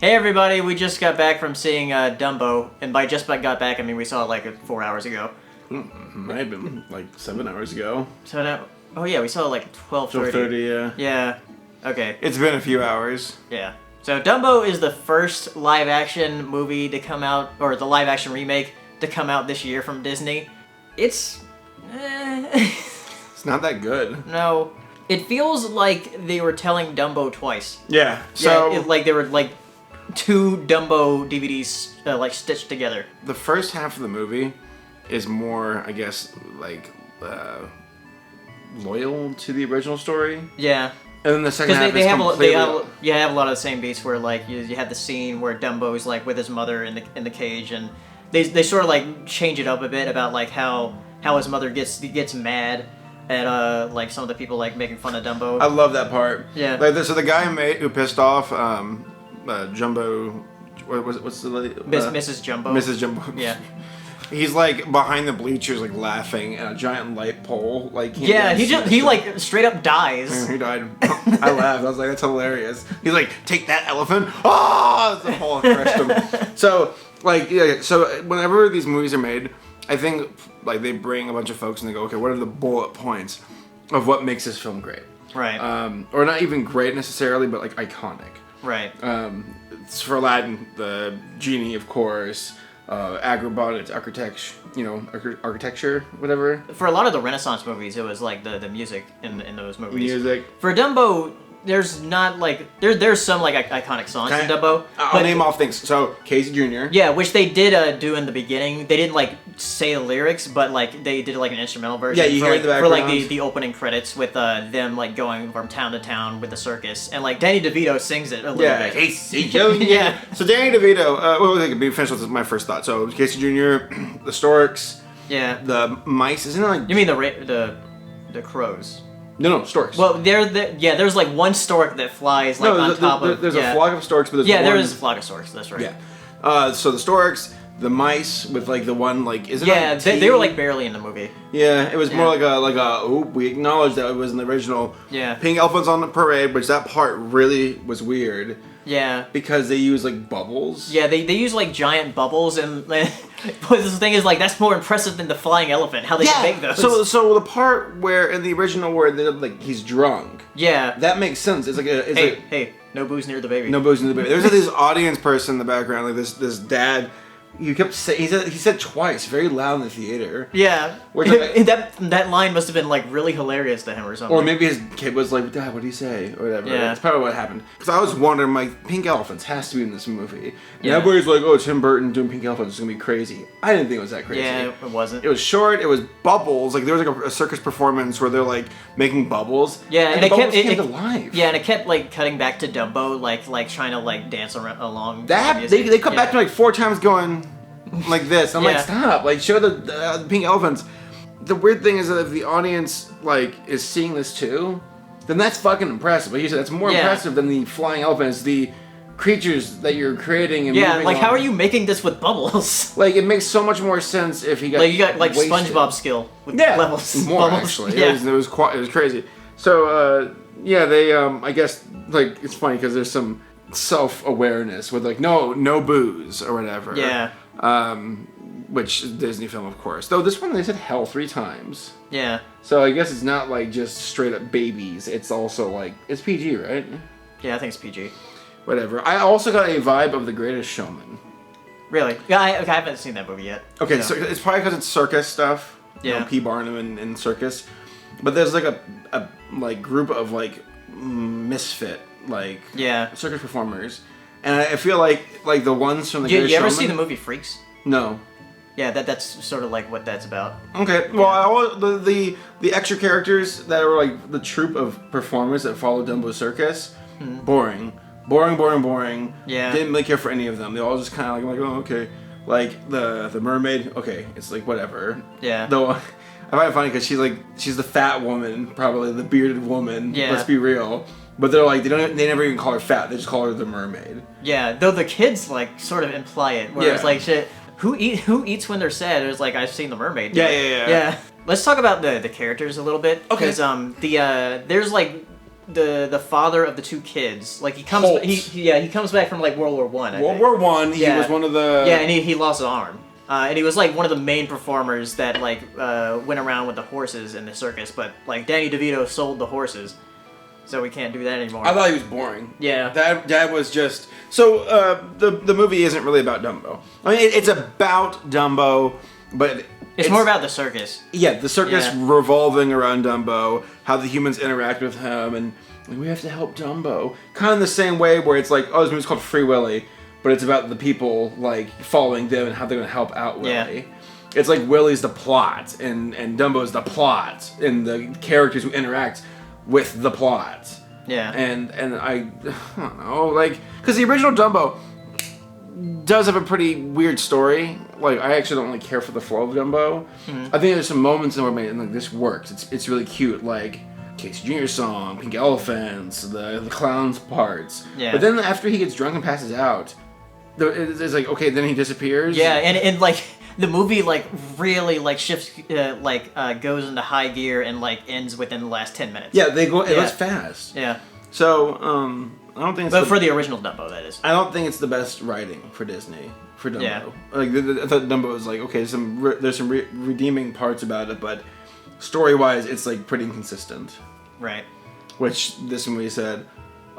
Hey everybody, we just got back from seeing Dumbo, and by just got back, I mean we saw it like 4 hours ago. Might have been like 7 hours ago. Oh yeah, we saw it like 12:30. 12:30, yeah. Yeah, okay. It's been a few hours. Yeah. So Dumbo is the first live-action movie to come out, or the live-action remake to come out this year from Disney. It's... It's not that good. No. It feels like they were telling Dumbo twice. Yeah, so... Yeah, like they were like 2 Dumbo DVDs like stitched together. The first half of the movie is more, I guess, like, loyal to the original story. Yeah. And then the second half they is have completely... you have a lot of the same beats where like you have the scene where Dumbo's like with his mother in the cage, and they sort of like change it up a bit about like how his mother gets mad at like some of the people like making fun of Dumbo. I love that part. Yeah. Like so the guy who pissed off Jumbo, what's the lady? Mrs. Jumbo. Mrs. Jumbo. Yeah. He's like behind the bleachers, like laughing at a giant light pole. Like he like straight up dies. He died. I laughed. I was like, that's hilarious. He's like, take that elephant. Oh, the pole crushed him. So like yeah. So whenever these movies are made, I think like they bring a bunch of folks and they go, okay, what are the bullet points of what makes this film great? Right. Or not even great necessarily, but like iconic. Right. It's for Aladdin, the genie, of course. Agrabah, it's architecture, whatever. For a lot of the Renaissance movies, it was like the music in those movies. Music. For Dumbo, there's not like there's some like iconic songs in Dumbo. I'll name off things. So Casey Jr. Yeah, which they did do in the beginning. They didn't like say the lyrics, but like they did like an instrumental version. Yeah, you hear like, the background. For like the opening credits with them like going from town to town with the circus, and like Danny DeVito sings it a little bit. Casey Jr. Yeah. So Danny DeVito. Well, I could finish with my first thought. So Casey Jr. The storks. Yeah. The mice. Isn't it like? You mean the crows? No, storks. Well, there's like one stork that flies like on top of... There's a flock of storks, but there's there is a flock of storks, that's right. Yeah. So the storks, the mice with like the one like... they were like barely in the movie. Yeah, it was more like we acknowledge that it was in the original. Yeah. Pink elephants on the parade, which that part really was weird. Yeah. Because they use like bubbles. Yeah, they use like giant bubbles, and but the thing is like that's more impressive than the flying elephant. How they can make those. So the part where in the original where they're like he's drunk. Yeah. That makes sense. It's like hey, no booze near the baby. No booze near the baby. There's like this audience person in the background, like this dad. You kept saying he said twice, very loud in the theater. Yeah, like, that line must have been like really hilarious to him or something. Or maybe his kid was like, "Dad, what did he say?" or whatever. Yeah, that's probably what happened. Because I was wondering, like, Pink Elephants has to be in this movie. And everybody's like, "Oh, Tim Burton doing Pink Elephants is gonna be crazy." I didn't think it was that crazy. Yeah, it wasn't. It was short. It was bubbles. Like there was like a circus performance where they're like making bubbles. Yeah, and the it bubbles kept came to life. Yeah, and it kept like cutting back to Dumbo, like trying to like dance along. They cut back to like 4 times going like this. I'm like, stop! Like show the pink elephants. The weird thing is that if the audience like is seeing this too, then that's fucking impressive. Like you said, that's more impressive than the flying elephants, the creatures that you're creating. And like how are you making this with bubbles? Like it makes so much more sense if he got like you got like wasted. SpongeBob skill with levels. More bubbles. Actually, it was crazy. So they I guess like it's funny because there's some self-awareness with like no booze or whatever. Yeah. Which Disney film, of course. Though this one they said hell 3 times. Yeah. So I guess it's not like just straight up babies. It's also like it's PG, right? Yeah, I think it's PG. Whatever. I also got a vibe of The Greatest Showman. Really? Yeah, I haven't seen that movie yet. Okay, so it's probably because it's circus stuff. Yeah. You know, P. Barnum and circus. But there's like a like group of like misfit like circus performers, and I feel like the ones from the Greatest You ever Showman, see the movie Freaks? No. Yeah, that's sort of like what that's about. Okay, well, the extra characters that were like the troupe of performers that followed Dumbo Circus, boring. Yeah. Didn't really care for any of them. They all just kind of like, oh, okay. Like the mermaid, okay, it's like whatever. Yeah. Though I find it funny because she's the fat woman, probably the bearded woman. Yeah. Let's be real. But they're like they never even call her fat. They just call her the mermaid. Yeah, though the kids like sort of imply it, where it's like shit. Who eats when they're sad? It was like I've seen the mermaid. Yeah. Let's talk about the characters a little bit. Okay. Because there's like the father of the two kids. Like he comes Holt. he comes back from like World War One. World War One. He was one of the and he lost an arm. And he was like one of the main performers that like went around with the horses in the circus. But like Danny DeVito sold the horses, so we can't do that anymore. I thought he was boring. Yeah, that was just so. The movie isn't really about Dumbo. I mean, it's about Dumbo, but it's more about the circus. Yeah, the circus revolving around Dumbo, how the humans interact with him, and we have to help Dumbo. Kind of the same way where it's like, oh, this movie's called Free Willy, but it's about the people like following them and how they're gonna help out Willy. Yeah. It's like Willy's the plot, and Dumbo's the plot, and the characters who interact with the plot. Yeah. And I don't know, like, because the original Dumbo does have a pretty weird story. Like, I actually don't really care for the flow of Dumbo. Mm-hmm. I think there's some moments in where like, this works. It's really cute. Like Casey Jr. song, Pink Elephants, the clowns parts. Yeah. But then after he gets drunk and passes out, it's like, okay, then he disappears. Yeah, and like the movie like really like shifts goes into high gear and like ends within the last 10 minutes. Yeah, it goes fast. Yeah. So I don't think it's for the original Dumbo, that is. I don't think it's the best writing for Disney for Dumbo. Yeah. Like I thought Dumbo was like, okay, there's some redeeming parts about it, but story-wise, it's like pretty inconsistent. Right. Which this movie said,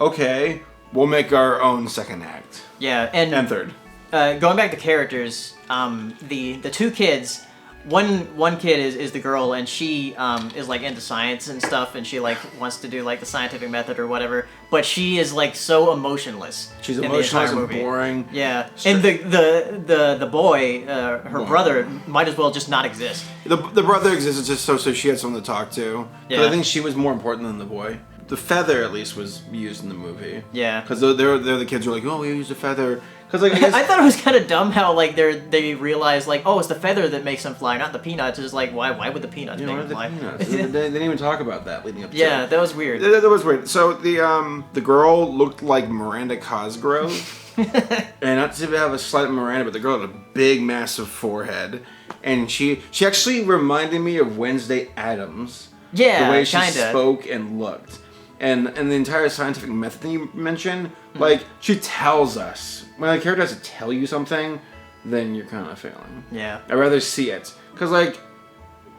okay, we'll make our own second act. Yeah, and third. Going back to characters, the two kids. One kid is the girl, and she is like into science and stuff, and she like wants to do like the scientific method or whatever. But she is like so emotionless. She's emotionless and boring. Yeah, and the boy, her brother, might as well just not exist. The brother exists just so she had someone to talk to. Yeah, I think she was more important than the boy. The feather at least was used in the movie. Yeah, because they're the kids who are like, oh, we used a feather. Because like I thought it was kind of dumb how like they realized like, oh, it's the feather that makes them fly, not the peanuts. It's like why would the peanuts make them fly? They didn't even talk about that leading up to Yeah, that was weird. That was weird. So the girl looked like Miranda Cosgrove. And not to have a slight Miranda, but the girl had a big, massive forehead. And she actually reminded me of Wednesday Addams. Yeah, the way she spoke and looked. And the entire scientific method that you mentioned, like, she tells us. When a character has to tell you something, then you're kind of failing. Yeah. I'd rather see it. Because, like,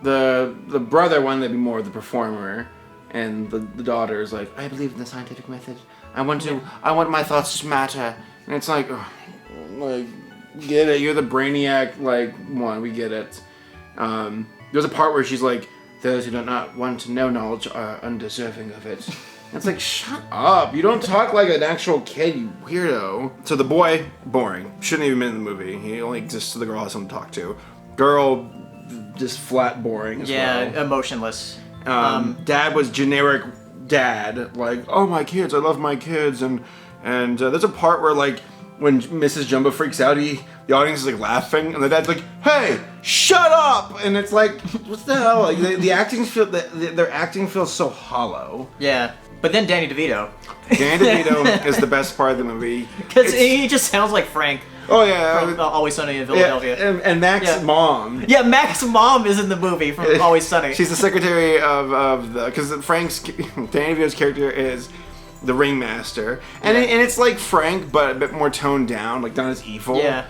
the brother wanted to be more of the performer, and the daughter is like, I believe in the scientific method. I want my thoughts to matter. And it's like, get it, you're the brainiac, like, one, we get it. There's a part where she's like, those who do not want to know knowledge are undeserving of it. And it's like, shut up. You don't talk like an actual kid, you weirdo. So the boy, boring. Shouldn't even been in the movie. He only exists so the girl has someone to talk to. Girl, just flat boring as well. Yeah, emotionless. Dad was generic dad. Like, oh, my kids, I love my kids. And there's a part where, like, when Mrs. Jumbo freaks out, the audience is like laughing, and the dad's like, "Hey, shut up!" And it's like, what the hell? Like their acting feels so hollow. Yeah, but then Danny DeVito. Danny DeVito is the best part of the movie because he just sounds like Frank. Oh yeah, from Always Sunny in Philadelphia. Yeah, and Mac's mom. Yeah, Mac's mom is in the movie from Always Sunny. She's the secretary of the because Danny DeVito's character is the ringmaster, and it's like Frank, but a bit more toned down, like not as evil. Yeah.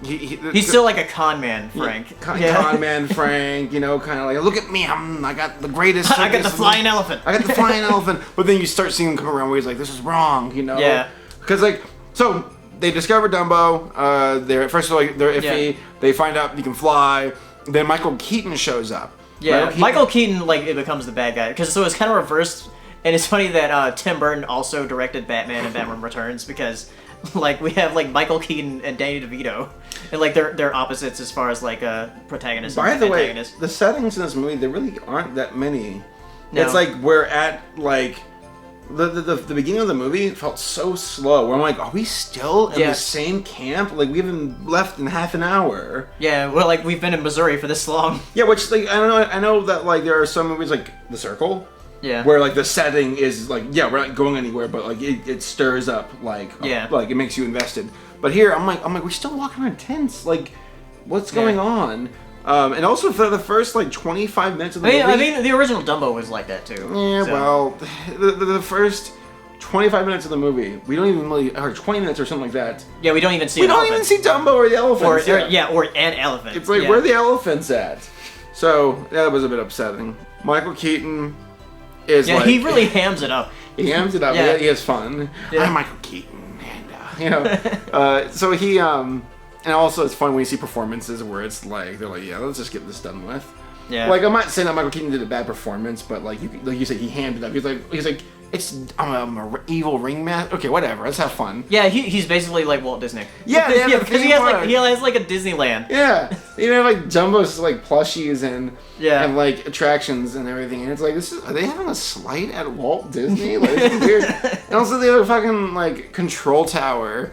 He's still like a con man, Frank. Con man, Frank. You know, kind of like, look at me, I got the greatest. I got the flying elephant. I got the flying elephant. But then you start seeing him come around where he's like, this is wrong. You know. Yeah. Because like, so they discover Dumbo. They're first of all, they're iffy. Yeah. They find out he can fly. Then Michael Keaton shows up. Yeah. Michael Keaton like it becomes the bad guy because so it's kind of reversed. And it's funny that Tim Burton also directed Batman and Batman Returns because, like, we have like Michael Keaton and Danny DeVito, and like they're opposites as far as like protagonist. By and the antagonist. way, the settings in this movie there really aren't that many. No. It's like we're at like the beginning of the movie felt so slow. Where I'm like, are we still in the same camp? Like we haven't left in half an hour. Yeah, well, like we've been in Missouri for this long. Yeah, which like I don't know. I know that like there are some movies like The Circle. Yeah. Where like the setting is like, yeah, we're not going anywhere, but like it stirs up like like it makes you invested. But here I'm like we're still walking around tents. Like, what's going on? And also for the first like 25 minutes of the movie. I mean, the original Dumbo was like that too. Yeah, so. well, the first 25 minutes of the movie, we don't even really, or 20 minutes or something like that. Yeah, we don't even see. We don't even see Dumbo or the elephants. Or an elephant. It's like, where are the elephants at? So that was a bit upsetting. Michael Keaton is like, he really hams it up. He hams it up. Yeah. He has fun. Yeah. I'm Michael Keaton, and so he and also it's fun when you see performances where it's like they're like, yeah, let's just get this done with. Yeah. Like I'm not saying that Michael Keaton did a bad performance, but like you said, he hammed it up. He's like, I'm a evil ringmaster. Okay, whatever. Let's have fun. Yeah, he's basically like Walt Disney. Yeah, because he has like a Disneyland. Yeah, you know, like Dumbo's like plushies and Yeah. and like attractions and everything, and it's like are they having a slight at Walt Disney? Like this is weird. And also the other fucking like control tower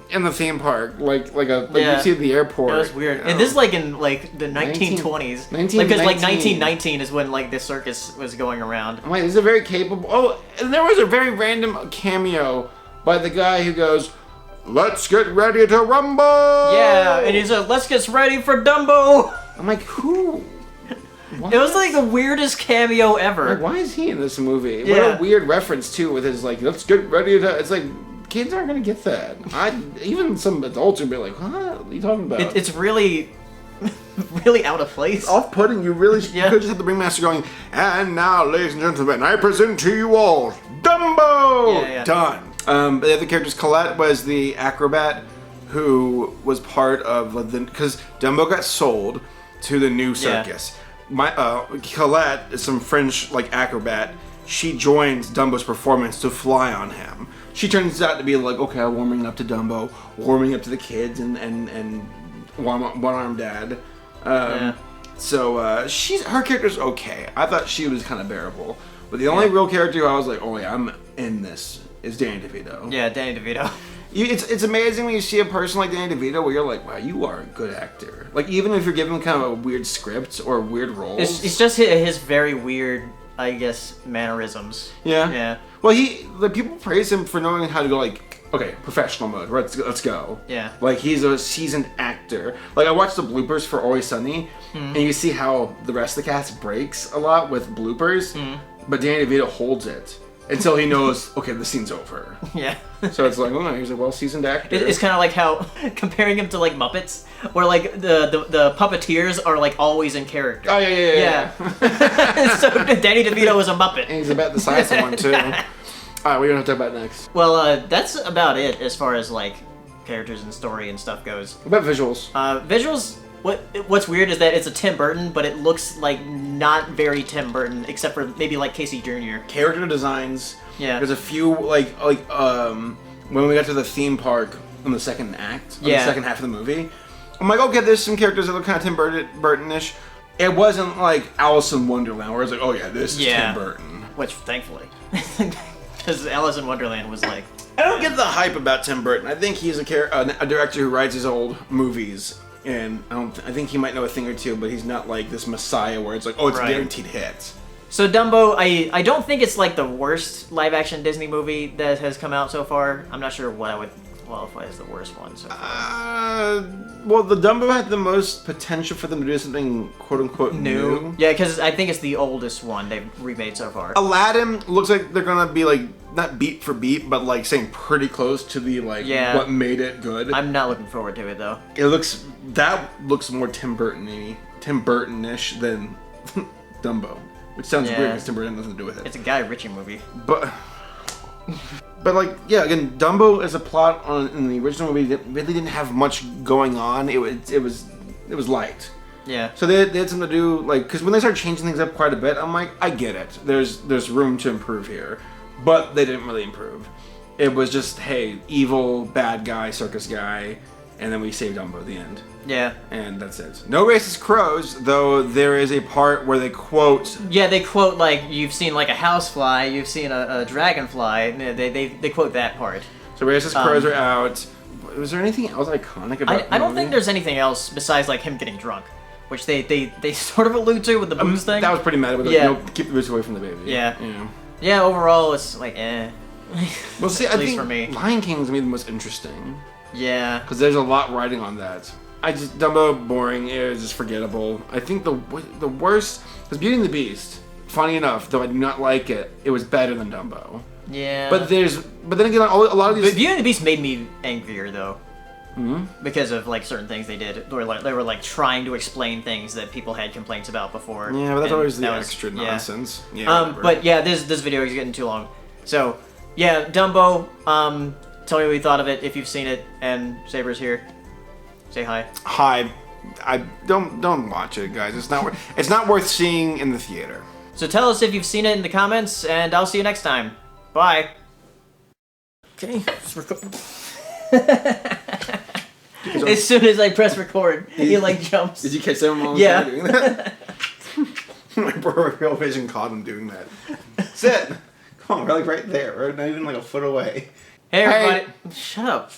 in the theme park, like you see at the airport. That was weird. And this is like in like the 1920s. Because like 1919 is when like the circus was going around. I'm like, this is a very capable. Oh, and there was a very random cameo by the guy who goes, "Let's get ready to rumble." Yeah, and he's like, "Let's get ready for Dumbo." I'm like, who? What? It was like the weirdest cameo ever. Like, why is he in this movie? Yeah. What a weird reference too, with his like, "Let's get ready to." It's like, kids aren't gonna get that. Even some adults would be like, "What are you talking about?" It's really, really out of place. Off-putting. You really you could just have the ringmaster going, "And now, ladies and gentlemen, I present to you all Dumbo." Yeah. Done. But the other characters, Colette was the acrobat who was part of because Dumbo got sold to the new circus. Colette is some French like acrobat. She joins Dumbo's performance to fly on him. She turns out to be like, okay, warming up to Dumbo, warming up to the kids, and one-armed dad. So her character's okay. I thought she was kind of bearable, but the only real character who I was like, oh yeah, I'm in this is Danny DeVito. Yeah, Danny DeVito. It's amazing when you see a person like Danny DeVito where you're like, wow, you are a good actor. Like even if you're given kind of a weird script or weird roles, It's just his very weird, I guess, mannerisms. Yeah. Yeah. Well, people praise him for knowing how to go like, okay, professional mode. Let's go. Yeah. Like he's a seasoned actor. Like I watched the bloopers for Always Sunny, and you see how the rest of the cast breaks a lot with bloopers, but Danny DeVito holds it until he knows, okay, the scene's over. Yeah. So it's like, oh, he's a well-seasoned actor. It's kind of like how comparing him to like Muppets, where like the puppeteers are like always in character. Oh yeah. So Danny DeVito is a Muppet. And he's about the size of one too. All right, what are you gonna talk about next? Well, that's about it as far as like characters and story and stuff goes. What about visuals? Visuals. What's weird is that it's a Tim Burton, but it looks like not very Tim Burton, except for maybe like Casey Jr. Character designs. Yeah. There's a few like when we got to the theme park in the second act, the second half of the movie, I'm like, okay, there's some characters that look kind of Tim Burton-ish. It wasn't like Alice in Wonderland where it's like, oh yeah, this is Tim Burton. Which thankfully, because Alice in Wonderland was like. I don't get the hype about Tim Burton. I think he's a director who writes his old movies. And I think he might know a thing or two, but he's not like this messiah where it's like, oh, it's a guaranteed hit. So Dumbo, I don't think it's like the worst live-action Disney movie that has come out so far. I'm not sure what I would qualify as the worst one so far. Well, the Dumbo had the most potential for them to do something quote-unquote new. Yeah, because I think it's the oldest one they've remade so far. Aladdin looks like they're gonna be like, not beat for beat, but like saying pretty close to the like what made it good. I'm not looking forward to it though. That looks more Tim Burton-ish than Dumbo, which sounds weird because Tim Burton has nothing to do with it. It's a Guy Ritchie movie. But like, yeah, again, Dumbo as a plot in the original movie really didn't have much going on. It was light. Yeah. So they had something to do, like, because when they started changing things up quite a bit, I'm like, I get it. There's room to improve here, but they didn't really improve. It was just, hey, evil bad guy, circus guy, and then we save Dumbo at the end. Yeah. And that's it. No racist crows, though there is a part where they quote... Yeah, they quote, like, you've seen, like, a housefly, you've seen a dragonfly. They quote that part. So racist crows are out. Was there anything else iconic about I don't think there's anything else besides, like, him getting drunk. Which they sort of allude to with the booze thing. That was pretty mad. Like, keep the booze away from the baby. Yeah. Yeah, overall, it's like, eh. Well, see, At I least think for me. Lion King is maybe the most interesting. Yeah. Because there's a lot riding on that. Dumbo boring. It was just forgettable. I think the worst was Beauty and the Beast. Funny enough, though I do not like it, it was better than Dumbo. Yeah. But then again, a lot of these. But Beauty and the Beast made me angrier though. Because of like certain things they did, where like they were like trying to explain things that people had complaints about before. Yeah, but that's always the extra nonsense. Yeah. But yeah, this video is getting too long. So yeah, Dumbo. Tell me what you thought of it if you've seen it. And Saber's here. Say hi. Hi. I don't watch it, guys. It's not worth seeing in the theater. So tell us if you've seen it in the comments, and I'll see you next time. Bye. Okay. As soon as I press record, he like jumps. Did you catch that while I was doing that? My peripheral vision caught him doing that. Sit. Come on, we're like right there. We're not even like a foot away. Hey everybody. Hey. Shut up.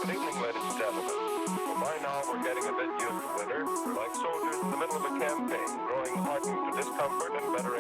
Good evening, ladies and gentlemen. Well, by now we're getting a bit used to winter. We're like soldiers in the middle of a campaign, growing hardened to discomfort and better